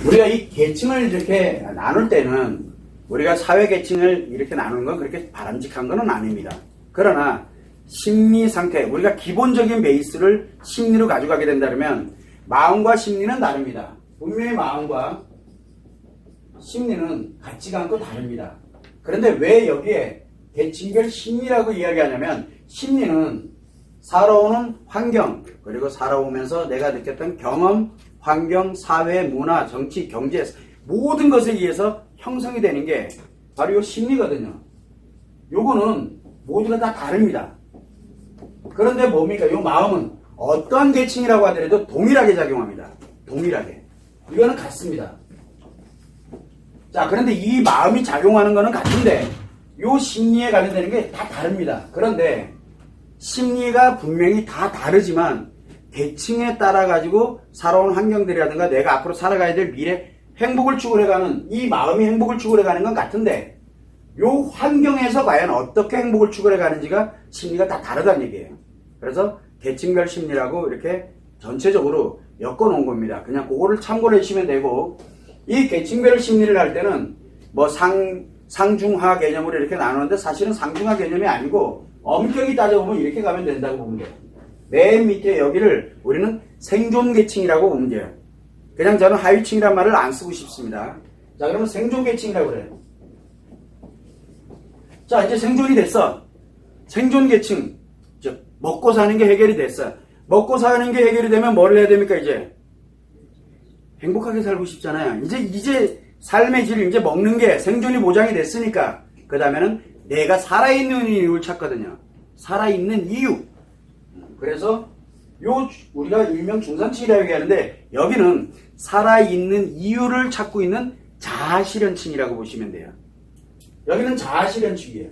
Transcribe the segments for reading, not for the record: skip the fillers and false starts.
우리가 이 계층을 이렇게 나눌 때는 우리가 사회 계층을 이렇게 나누는 건 그렇게 바람직한 건 아닙니다. 그러나 심리 상태, 우리가 기본적인 베이스를 심리로 가져가게 된다면 마음과 심리는 다릅니다. 분명히 마음과 심리는 같지가 않고 다릅니다. 그런데 왜 여기에 계층별 심리라고 이야기하냐면 심리는 살아오는 환경, 그리고 살아오면서 내가 느꼈던 경험, 환경, 사회, 문화, 정치, 경제 모든 것에 의해서 형성이 되는 게 바로 이 심리거든요. 요거는 모두가 다 다릅니다. 그런데 뭡니까? 이 마음은 어떠한 계층이라고 하더라도 동일하게 작용합니다. 동일하게. 이거는 같습니다. 자, 그런데 이 마음이 작용하는 거는 같은데 이 심리에 관련되는 게 다 다릅니다. 그런데 심리가 분명히 다 다르지만 계층에 따라 가지고 살아온 환경들이라든가 내가 앞으로 살아가야 될 미래 행복을 추구해가는 이 마음이 행복을 추구해가는 건 같은데 이 환경에서 과연 어떻게 행복을 추구해가는지가 심리가 다 다르다는 얘기예요. 그래서 계층별 심리라고 이렇게 전체적으로 엮어놓은 겁니다. 그냥 그거를 참고를 해주시면 되고 이 계층별 심리를 할 때는 뭐 상중하 개념으로 이렇게 나누는데 사실은 상중하 개념이 아니고 엄격히 따져보면 이렇게 가면 된다고 보면 돼요. 맨 밑에 여기를 우리는 생존계층이라고 보면 돼요. 그냥 저는 하위층이란 말을 안 쓰고 싶습니다. 자, 그러면 생존계층이라고 그래요. 자, 이제 생존이 됐어. 생존계층. 즉, 먹고 사는 게 해결이 됐어. 먹고 사는 게 해결이 되면 뭘 해야 됩니까, 이제? 행복하게 살고 싶잖아요. 이제 삶의 질, 이제 먹는 게 생존이 보장이 됐으니까, 그 다음에는 내가 살아있는 이유를 찾거든요. 살아있는 이유. 그래서, 우리가 일명 중산층이라고 얘기하는데, 여기는 살아있는 이유를 찾고 있는 자아실현층이라고 보시면 돼요. 여기는 자아실현층이에요.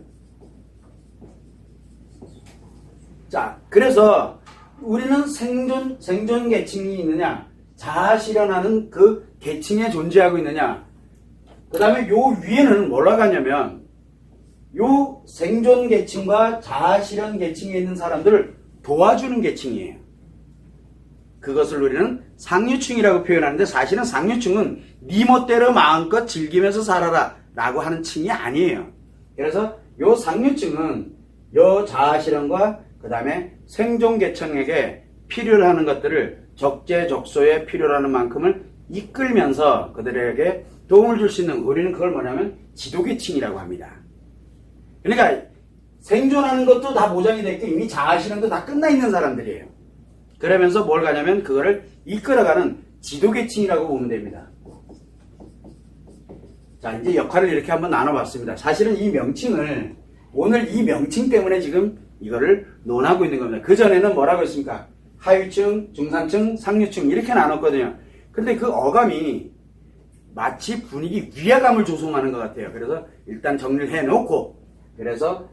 자, 그래서 우리는 생존 계층이 있느냐, 자아실현하는 그 계층에 존재하고 있느냐, 그 다음에 요 위에는 뭐라고 하냐면, 요 생존 계층과 자아실현 계층에 있는 사람들을 도와주는 계층이에요. 그것을 우리는 상류층이라고 표현하는데 사실은 상류층은 네 멋대로 마음껏 즐기면서 살아라 라고 하는 층이 아니에요. 그래서 요 상류층은 요 자아실현과 그 다음에 생존계층에게 필요로 하는 것들을 적재적소에 필요로 하는 만큼을 이끌면서 그들에게 도움을 줄 수 있는, 우리는 그걸 뭐냐면 지도계층이라고 합니다. 그러니까 생존하는 것도 다 보장이 됐고 이미 자아실현도 다 끝나 있는 사람들이에요. 그러면서 뭘 가냐면 그거를 이끌어가는 지도계층이라고 보면 됩니다. 자, 이제 역할을 이렇게 한번 나눠봤습니다. 사실은 이 명칭을 오늘 이 명칭 때문에 지금 이거를 논하고 있는 겁니다. 그전에는 뭐라고 했습니까? 하위층, 중산층, 상류층 이렇게 나눴거든요. 근데 그 어감이 마치 분위기 위화감을 조성하는 것 같아요. 그래서 일단 정리를 해놓고 그래서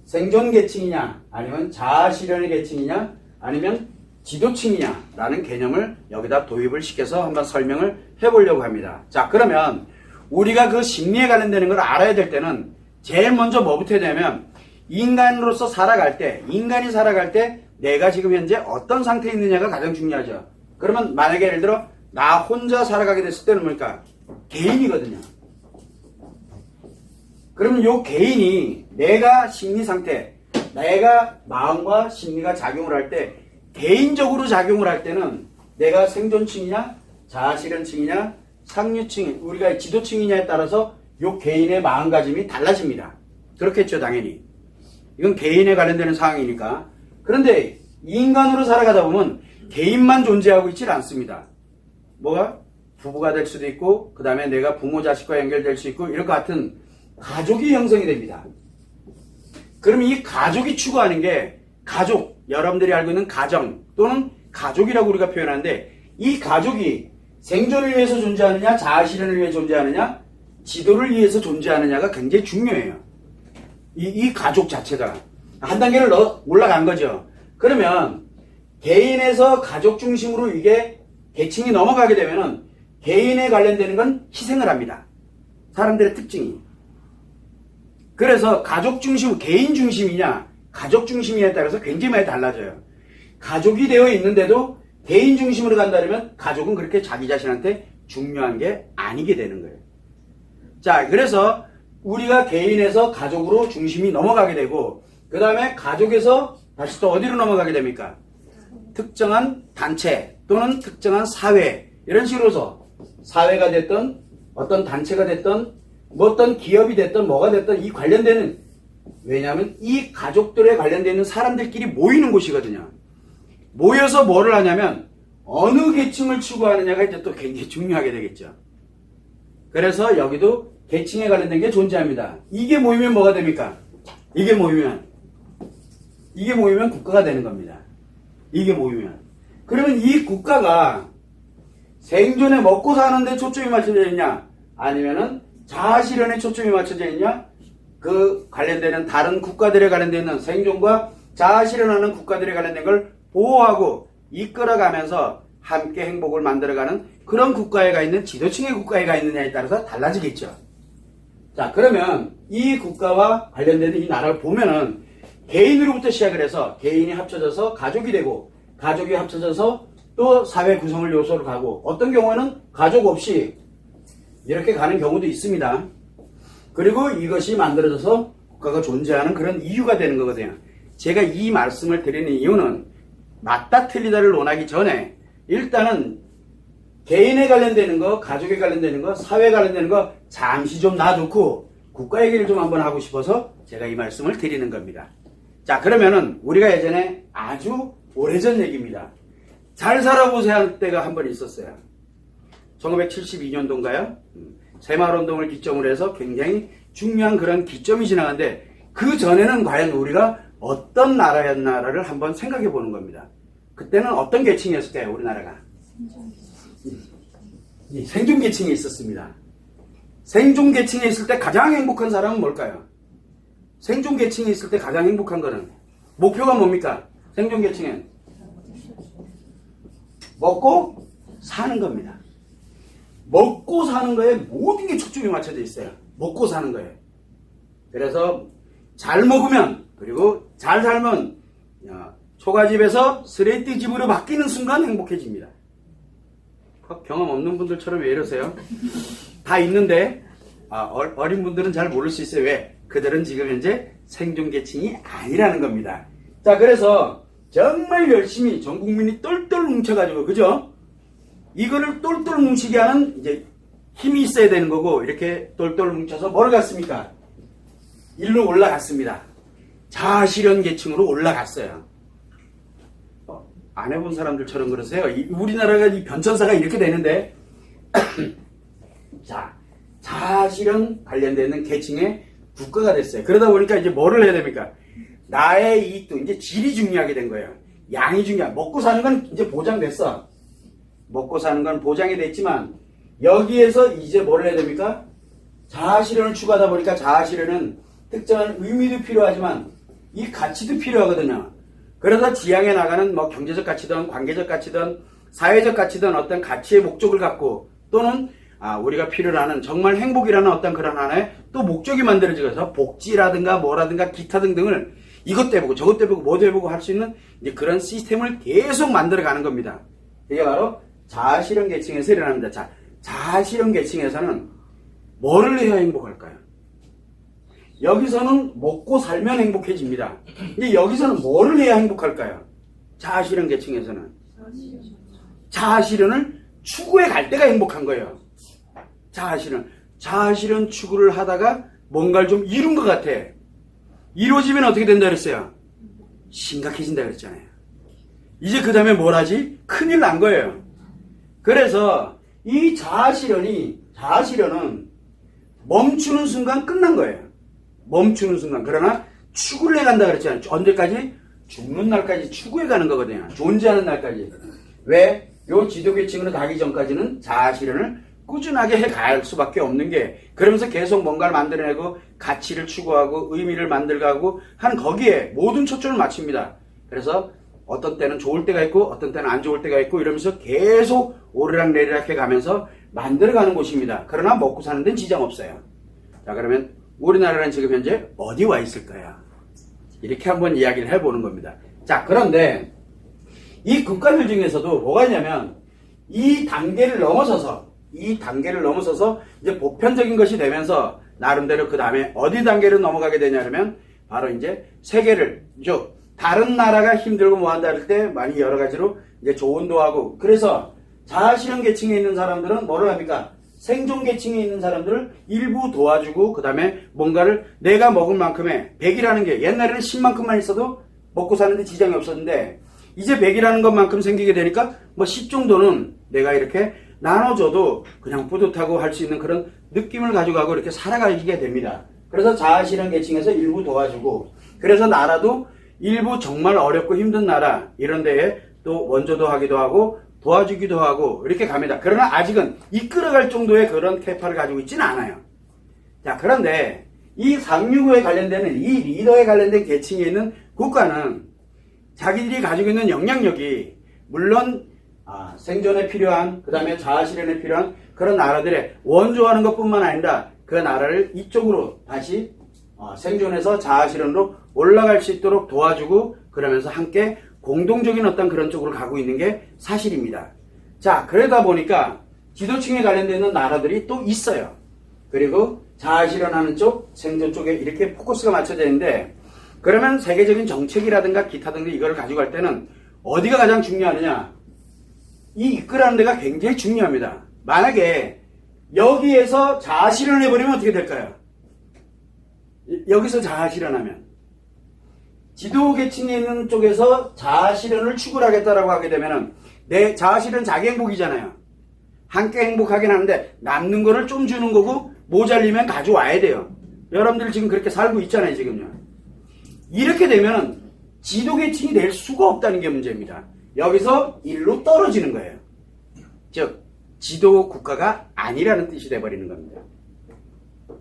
생존 계층이냐 아니면 자아실현의 계층이냐 아니면 지도층이냐 라는 개념을 여기다 도입을 시켜서 한번 설명을 해보려고 합니다. 자, 그러면 우리가 그 심리에 관련되는 걸 알아야 될 때는 제일 먼저 뭐부터 해야 되냐면 인간으로서 살아갈 때, 인간이 살아갈 때 내가 지금 현재 어떤 상태에 있느냐가 가장 중요하죠. 그러면 만약에 예를 들어 나 혼자 살아가게 됐을 때는 뭡니까? 개인이거든요. 그러면 요 개인이 내가 심리 상태, 내가 마음과 심리가 작용을 할 때 개인적으로 작용을 할 때는 내가 생존층이냐 자아실현층이냐 상류층, 우리가 지도층이냐에 따라서 요 개인의 마음가짐이 달라집니다. 그렇겠죠, 당연히. 이건 개인에 관련되는 상황이니까. 그런데 인간으로 살아가다 보면 개인만 존재하고 있질 않습니다. 뭐가? 부부가 될 수도 있고 그 다음에 내가 부모 자식과 연결될 수 있고 이럴 것 같은 가족이 형성이 됩니다. 그러면 이 가족이 추구하는 게 가족, 여러분들이 알고 있는 가정 또는 가족이라고 우리가 표현하는데 이 가족이 생존을 위해서 존재하느냐 자아실현을 위해 존재하느냐 지도를 위해서 존재하느냐가 굉장히 중요해요. 이 가족 자체가 한 단계를 올라간 거죠. 그러면 개인에서 가족 중심으로 이게 계층이 넘어가게 되면은 개인에 관련되는 건 희생을 합니다. 사람들의 특징이. 그래서 가족 중심, 개인 중심이냐 가족 중심이냐에 따라서 굉장히 많이 달라져요. 가족이 되어 있는데도 개인 중심으로 간다면 가족은 그렇게 자기 자신한테 중요한 게 아니게 되는 거예요. 자, 그래서 우리가 개인에서 가족으로 중심이 넘어가게 되고, 그 다음에 가족에서 다시 또 어디로 넘어가게 됩니까? 특정한 단체 또는 특정한 사회, 이런 식으로서 사회가 됐던 어떤 단체가 됐던 뭐 어떤 기업이 됐던 뭐가 됐던 이 관련되는, 왜냐하면 이 가족들에 관련되는 사람들끼리 모이는 곳이거든요. 모여서 뭐를 하냐면 어느 계층을 추구하느냐가 이제 또 굉장히 중요하게 되겠죠. 그래서 여기도 계층에 관련된 게 존재합니다. 이게 모이면 뭐가 됩니까? 이게 모이면 국가가 되는 겁니다. 이게 모이면. 그러면 이 국가가 생존에 먹고 사는데 초점이 맞춰져 있냐? 아니면은 자아실현에 초점이 맞춰져 있냐? 그 관련되는 다른 국가들에 관련되는 생존과 자아실현하는 국가들에 관련된 걸 보호하고 이끌어가면서 함께 행복을 만들어가는 그런 국가에 가 있는 지도층의 국가에 가 있느냐에 따라서 달라지겠죠. 자, 그러면 이 국가와 관련되는 이 나라를 보면은 개인으로부터 시작을 해서 개인이 합쳐져서 가족이 되고, 가족이 합쳐져서 또 사회 구성을 요소로 가고, 어떤 경우에는 가족 없이 이렇게 가는 경우도 있습니다. 그리고 이것이 만들어져서 국가가 존재하는 그런 이유가 되는 거거든요. 제가 이 말씀을 드리는 이유는 맞다 틀리다를 논하기 전에 일단은 개인에 관련되는 거, 가족에 관련되는 거, 사회에 관련되는 거 잠시 좀 놔두고 국가 얘기를 좀 한번 하고 싶어서 제가 이 말씀을 드리는 겁니다. 자, 그러면은 우리가 예전에 아주 오래전 얘기입니다. 잘 살아보세요 할 때가 한 번 있었어요. 1972년도인가요? 새마을운동을 기점으로 해서 굉장히 중요한 그런 기점이 지나갔는데, 그 전에는 과연 우리가 어떤 나라였나를 한번 생각해 보는 겁니다. 그때는 어떤 계층이었을까요, 우리나라가? 생존 계층이 있었습니다. 생존 계층에 있을 때 가장 행복한 사람은 뭘까요? 생존 계층에 있을 때 가장 행복한 거는 목표가 뭡니까? 생존 계층엔 먹고 사는 겁니다. 먹고 사는 거에 모든 게 초점이 맞춰져 있어요. 먹고 사는 거예요. 그래서 잘 먹으면, 그리고 잘 살면 초가집에서 스레이트 집으로 바뀌는 순간 행복해집니다. 경험 없는 분들처럼 왜 이러세요? 다 있는데 어린 분들은 잘 모를 수 있어요. 왜? 그들은 지금 현재 생존계층이 아니라는 겁니다. 자, 그래서 정말 열심히 전 국민이 똘똘 뭉쳐가지고, 그죠? 이거를 똘똘 뭉치게 하는 이제 힘이 있어야 되는 거고, 이렇게 똘똘 뭉쳐서 뭘 갔습니까? 일로 올라갔습니다. 자아실현 계층으로 올라갔어요. 안 해본 사람들처럼 그러세요. 우리나라가 이 변천사가 이렇게 되는데 자, 자아실현 관련되는 계층의 국가가 됐어요. 그러다 보니까 이제 뭐를 해야 됩니까? 나의 이익도 이제 질이 중요하게 된 거예요. 양이 중요한. 먹고 사는 건 이제 보장됐어. 먹고 사는 건 보장이 됐지만 여기에서 이제 뭐를 해야 됩니까? 자아실현을 추구하다 보니까 자아실현은 특정한 의미도 필요하지만 이 가치도 필요하거든요. 그래서 지향해 나가는 뭐 경제적 가치든 관계적 가치든 사회적 가치든 어떤 가치의 목적을 갖고, 또는 우리가 필요로 하는 정말 행복이라는 어떤 그런 하나의 또 목적이 만들어져서 복지라든가 뭐라든가 기타 등등을 이것도 해보고 저것도 해보고 뭐도 해보고 할 수 있는 이제 그런 시스템을 계속 만들어가는 겁니다. 이게 바로 자아실현 계층에서 일어납니다. 자, 자아실현 계층에서는 뭐를 해야 행복할까요? 여기서는 먹고 살면 행복해집니다. 근데 여기서는 뭐를 해야 행복할까요? 자아실현 계층에서는 자아실현을 추구해 갈 때가 행복한 거예요. 자아실현 추구를 하다가 뭔가를 좀 이룬 것 같아. 이루어지면 어떻게 된다 그랬어요? 심각해진다 그랬잖아요. 이제 그 다음에 뭘 하지? 큰일 난 거예요. 그래서 이 자아실현은 멈추는 순간 끝난 거예요. 멈추는 순간. 그러나 추구를 해간다 그랬잖아요. 언제까지? 죽는 날까지 추구해 가는 거거든요. 존재하는 날까지. 왜? 요 지도계층으로 가기 전까지는 자아실현을 꾸준하게 해갈 수밖에 없는 게, 그러면서 계속 뭔가를 만들어내고 가치를 추구하고 의미를 만들어가고 하는 거기에 모든 초점을 맞춥니다. 그래서 어떤 때는 좋을 때가 있고 어떤 때는 안 좋을 때가 있고 이러면서 계속 오르락내리락 해가면서 만들어가는 곳입니다. 그러나 먹고 사는 데는 지장 없어요. 자, 그러면 우리나라는 지금 현재 어디 와 있을까요? 이렇게 한번 이야기를 해보는 겁니다. 자, 그런데 이 국가들 중에서도 뭐가 있냐면 이 단계를 넘어서서 이 단계를 넘어서서 이제 보편적인 것이 되면서 나름대로 그 다음에 어디 단계로 넘어가게 되냐면 바로 이제 세계를 즉 다른 나라가 힘들고 뭐한다 할 때 많이 여러 가지로 이제 조언도 하고 그래서 자아실현 계층에 있는 사람들은 뭐를 합니까? 생존 계층에 있는 사람들을 일부 도와주고 그 다음에 뭔가를 내가 먹을 만큼의 100이라는 게 옛날에는 10만큼만 있어도 먹고 사는데 지장이 없었는데 이제 100이라는 것만큼 생기게 되니까 뭐 10 정도는 내가 이렇게 나눠줘도 그냥 뿌듯하고 할 수 있는 그런 느낌을 가져가고 이렇게 살아가게 됩니다. 그래서 자아실현 계층에서 일부 도와주고 그래서 나라도 일부 정말 어렵고 힘든 나라 이런 데에 또 원조도 하기도 하고 도와주기도 하고 이렇게 갑니다. 그러나 아직은 이끌어갈 정도의 그런 캐파를 가지고 있지는 않아요. 자, 그런데 이 365에 관련되는 이 리더에 관련된 계층에 있는 국가는 자기들이 가지고 있는 영향력이 물론 생존에 필요한 그 다음에 자아실현에 필요한 그런 나라들의 원조하는 것뿐만 아니라 그 나라를 이쪽으로 다시 생존해서 자아실현으로 올라갈 수 있도록 도와주고 그러면서 함께 공동적인 어떤 그런 쪽으로 가고 있는 게 사실입니다. 자, 그러다 보니까 지도층에 관련되는 나라들이 또 있어요. 그리고 자아실현하는 쪽, 생존 쪽에 이렇게 포커스가 맞춰져 있는데 그러면 세계적인 정책이라든가 기타 등등 이거를 가지고 갈 때는 어디가 가장 중요하느냐? 이 이끌어가는 데가 굉장히 중요합니다. 만약에 여기에서 자아실현을 해버리면 어떻게 될까요? 여기서 자아실현하면 지도계층에 있는 쪽에서 자아실현을 추구를 하겠다라고 하게 되면은 내 자아실현 자기 행복이잖아요. 함께 행복하긴 하는데 남는 거를 좀 주는 거고 모자리면 가져와야 돼요. 여러분들 지금 그렇게 살고 있잖아요, 지금요. 이렇게 되면은 지도계층이 낼 수가 없다는 게 문제입니다. 여기서 일로 떨어지는 거예요. 즉 지도 국가가 아니라는 뜻이 돼버리는 겁니다.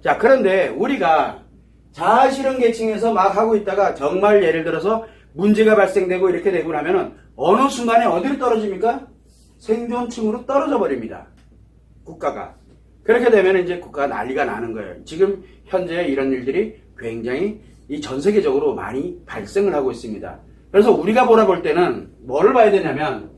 자, 그런데 우리가 자아실현 계층에서 막 하고 있다가 정말 예를 들어서 문제가 발생되고 이렇게 되고 나면은 어느 순간에 어디로 떨어집니까? 생존층으로 떨어져 버립니다. 국가가. 그렇게 되면 이제 국가가 난리가 나는 거예요. 지금 현재 이런 일들이 굉장히 이 전 세계적으로 많이 발생을 하고 있습니다. 그래서 우리가 보라볼 때는 뭐를 봐야 되냐면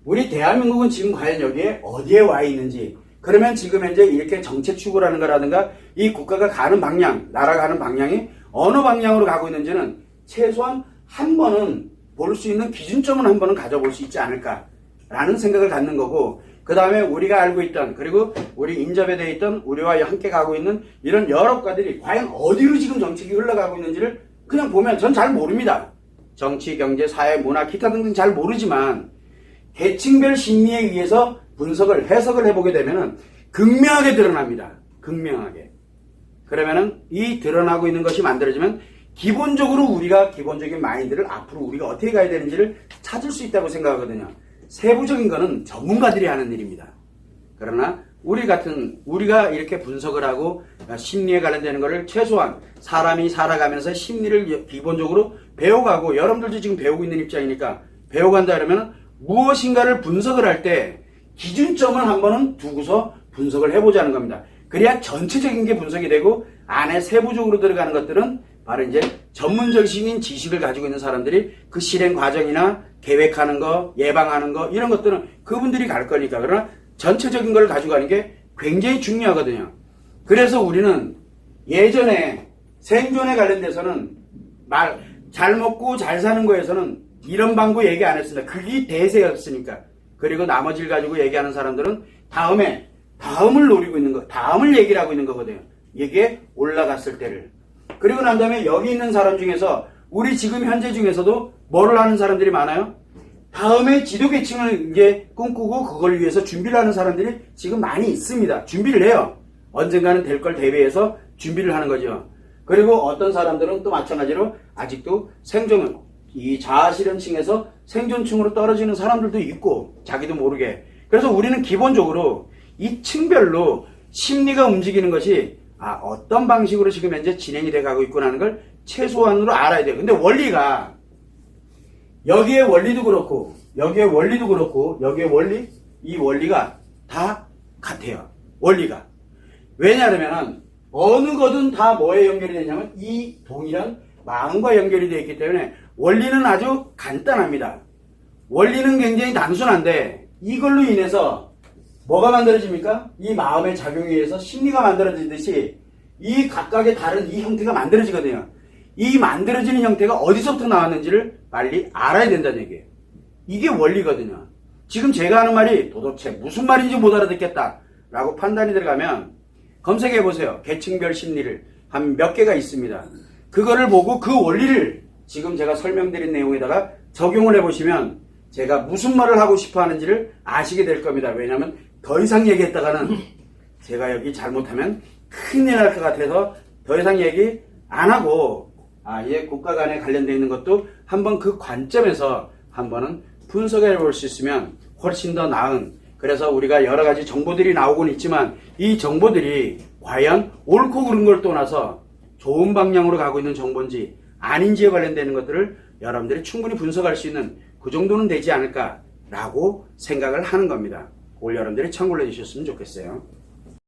우리 대한민국은 지금 과연 여기에 어디에 와 있는지 그러면 지금 현재 이렇게 정책 추구라는 거라든가 이 국가가 가는 방향, 나라가 가는 방향이 어느 방향으로 가고 있는지는 최소한 한 번은 볼 수 있는 기준점은 한 번은 가져볼 수 있지 않을까라는 생각을 갖는 거고 그 다음에 우리가 알고 있던 그리고 우리 인접에 되어 있던 우리와 함께 가고 있는 이런 여러 국가들이 과연 어디로 지금 정책이 흘러가고 있는지를 그냥 보면 전 잘 모릅니다. 정치, 경제, 사회, 문화, 기타 등등 잘 모르지만 계층별 심리에 의해서 분석을, 해석을 해보게 되면은 극명하게 드러납니다. 극명하게. 그러면은 이 드러나고 있는 것이 만들어지면 기본적으로 우리가 기본적인 마인드를 앞으로 우리가 어떻게 가야 되는지를 찾을 수 있다고 생각하거든요. 세부적인 거는 전문가들이 하는 일입니다. 그러나 우리가 이렇게 분석을 하고 심리에 관련되는 것을 최소한 사람이 살아가면서 심리를 기본적으로 배워가고 여러분들도 지금 배우고 있는 입장이니까 배워간다 그러면 무엇인가를 분석을 할 때 기준점을 한 번은 두고서 분석을 해보자는 겁니다. 그래야 전체적인 게 분석이 되고 안에 세부적으로 들어가는 것들은 바로 이제 전문적인 지식을 가지고 있는 사람들이 그 실행 과정이나 계획하는 거, 예방하는 거 이런 것들은 그분들이 갈 거니까. 그러나 전체적인 걸 가져가는 게 굉장히 중요하거든요. 그래서 우리는 예전에 생존에 관련돼서는 잘 먹고 잘 사는 거에서는 이런 방구 얘기 안 했습니다. 그게 대세였으니까. 그리고 나머지를 가지고 얘기하는 사람들은 다음을 노리고 있는 거, 다음을 얘기를 하고 있는 거거든요. 이게 올라갔을 때를. 그리고 난 다음에 여기 있는 사람 중에서 우리 지금 현재 중에서도 뭐를 하는 사람들이 많아요? 다음에 지도계층을 이제 꿈꾸고 그걸 위해서 준비를 하는 사람들이 지금 많이 있습니다. 준비를 해요. 언젠가는 될 걸 대비해서 준비를 하는 거죠. 그리고 어떤 사람들은 또 마찬가지로 아직도 생존을 이 자아실현층에서 생존층으로 떨어지는 사람들도 있고 자기도 모르게. 그래서 우리는 기본적으로 이 층별로 심리가 움직이는 것이 어떤 방식으로 지금 현재 진행이 돼 가고 있구나 하는 걸 최소한으로 알아야 돼요. 근데 원리가 여기에 원리도 그렇고 여기에 원리도 그렇고 여기에 원리 이 원리가 다 같아요. 원리가. 왜냐하면 어느 거든 다 뭐에 연결이 되냐면 이 동일한 마음과 연결이 되어 있기 때문에 원리는 아주 간단합니다. 원리는 굉장히 단순한데 이걸로 인해서 뭐가 만들어집니까? 이 마음의 작용에 의해서 심리가 만들어지듯이 이 각각의 다른 이 형태가 만들어지거든요. 이 만들어지는 형태가 어디서부터 나왔는지를 빨리 알아야 된다는 얘기예요. 이게 원리거든요. 지금 제가 하는 말이 도대체 무슨 말인지 못 알아듣겠다 라고 판단이 들어가면 검색해 보세요. 계층별 심리를 한 몇 개가 있습니다. 그거를 보고 그 원리를 지금 제가 설명드린 내용에다가 적용을 해보시면 제가 무슨 말을 하고 싶어 하는지를 아시게 될 겁니다. 왜냐하면 더 이상 얘기했다가는 제가 여기 잘못하면 큰일 날 것 같아서 더 이상 얘기 안 하고 이제 국가 간에 관련되어 있는 것도 한번 그 관점에서 한번은 분석해 볼 수 있으면 훨씬 더 나은, 그래서 우리가 여러 가지 정보들이 나오곤 있지만 이 정보들이 과연 옳고 그른 걸 떠나서 좋은 방향으로 가고 있는 정보인지 아닌지에 관련되는 것들을 여러분들이 충분히 분석할 수 있는 그 정도는 되지 않을까라고 생각을 하는 겁니다. 그걸 여러분들이 참고를 해주셨으면 좋겠어요.